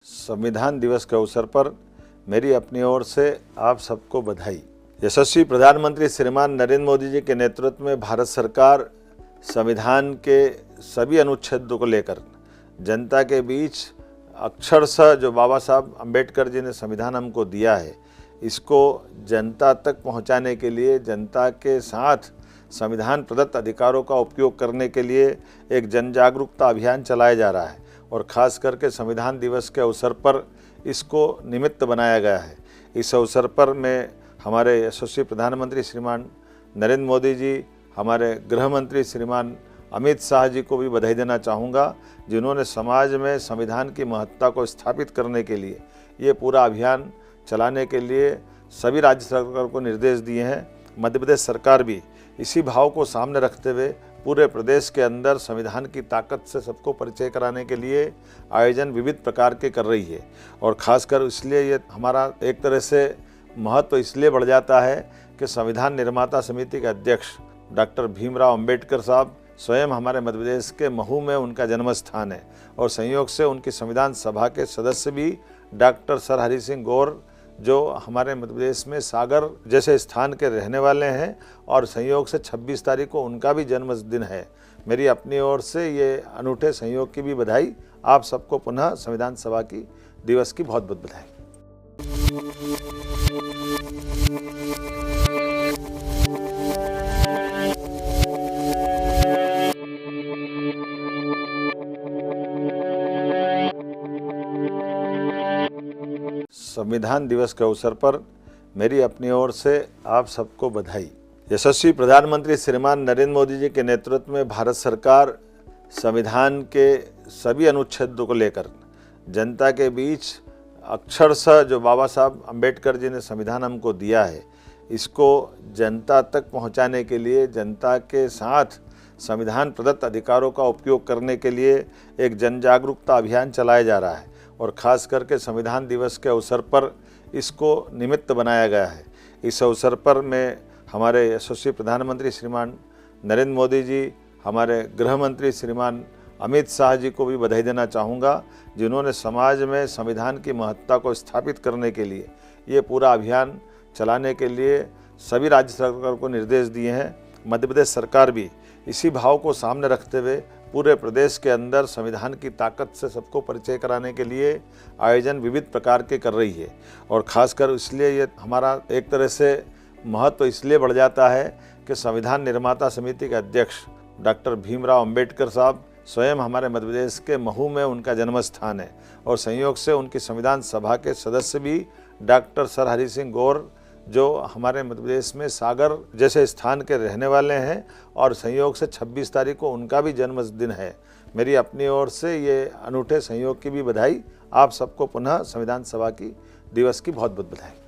संविधान दिवस के अवसर पर मेरी अपनी ओर से आप सबको बधाई। यशस्वी प्रधानमंत्री श्रीमान नरेंद्र मोदी जी के नेतृत्व में भारत सरकार संविधान के सभी अनुच्छेदों को लेकर जनता के बीच अक्षरशः जो बाबा साहब अम्बेडकर जी ने संविधान हमको दिया है, इसको जनता तक पहुंचाने के लिए, जनता के साथ संविधान प्रदत्त अधिकारों का उपयोग करने के लिए एक जन जागरूकता अभियान चलाया जा रहा है और ख़ास करके संविधान दिवस के अवसर पर इसको निमित्त बनाया गया है। इस अवसर पर मैं हमारे यशस्वी प्रधानमंत्री श्रीमान नरेंद्र मोदी जी, हमारे गृह मंत्री श्रीमान अमित शाह जी को भी बधाई देना चाहूँगा, जिन्होंने समाज में संविधान की महत्ता को स्थापित करने के लिए ये पूरा अभियान चलाने के लिए सभी राज्य सरकार को निर्देश दिए हैं। मध्य प्रदेश सरकार भी इसी भाव को सामने रखते हुए पूरे प्रदेश के अंदर संविधान की ताकत से सबको परिचय कराने के लिए आयोजन विविध प्रकार के कर रही है और ख़ासकर इसलिए ये हमारा एक तरह से महत्व इसलिए बढ़ जाता है कि संविधान निर्माता समिति के अध्यक्ष डॉक्टर भीमराव अंबेडकर साहब स्वयं हमारे मध्य प्रदेश के महू में उनका जन्म स्थान है और संयोग से उनकी संविधान सभा के सदस्य भी डॉक्टर सर हरि सिंह गौर, जो हमारे मध्य प्रदेश में सागर जैसे स्थान के रहने वाले हैं और संयोग से 26 तारीख को उनका भी जन्मदिन है। मेरी अपनी ओर से ये अनूठे संयोग की भी बधाई। आप सबको पुनः संविधान सभा की दिवस की बहुत बहुत बधाई। संविधान दिवस के अवसर पर मेरी अपनी ओर से आप सबको बधाई। यशस्वी प्रधानमंत्री श्रीमान नरेंद्र मोदी जी के नेतृत्व में भारत सरकार संविधान के सभी अनुच्छेदों को लेकर जनता के बीच अक्षरशः जो बाबा साहब अम्बेडकर जी ने संविधान हमको दिया है, इसको जनता तक पहुंचाने के लिए, जनता के साथ संविधान प्रदत्त अधिकारों का उपयोग करने के लिए एक जन जागरूकता अभियान चलाया जा रहा है और ख़ास करके संविधान दिवस के अवसर पर इसको निमित्त बनाया गया है। इस अवसर पर मैं हमारे यशस्वी प्रधानमंत्री श्रीमान नरेंद्र मोदी जी, हमारे गृह मंत्री श्रीमान अमित शाह जी को भी बधाई देना चाहूँगा, जिन्होंने समाज में संविधान की महत्ता को स्थापित करने के लिए ये पूरा अभियान चलाने के लिए सभी राज्य सरकार को निर्देश दिए हैं। मध्य प्रदेश सरकार भी इसी भाव को सामने रखते हुए पूरे प्रदेश के अंदर संविधान की ताकत से सबको परिचय कराने के लिए आयोजन विविध प्रकार के कर रही है और ख़ासकर इसलिए ये हमारा एक तरह से महत्व इसलिए बढ़ जाता है कि संविधान निर्माता समिति के अध्यक्ष डॉक्टर भीमराव अंबेडकर साहब स्वयं हमारे मध्य प्रदेश के महू में उनका जन्म स्थान है और संयोग से उनकी संविधान सभा के सदस्य भी डॉक्टर सर हरि सिंह गौर, जो हमारे मध्य प्रदेश में सागर जैसे स्थान के रहने वाले हैं और संयोग से 26 तारीख को उनका भी जन्मदिन है। मेरी अपनी ओर से ये अनूठे संयोग की भी बधाई। आप सबको पुनः संविधान सभा की दिवस की बहुत बहुत बधाई।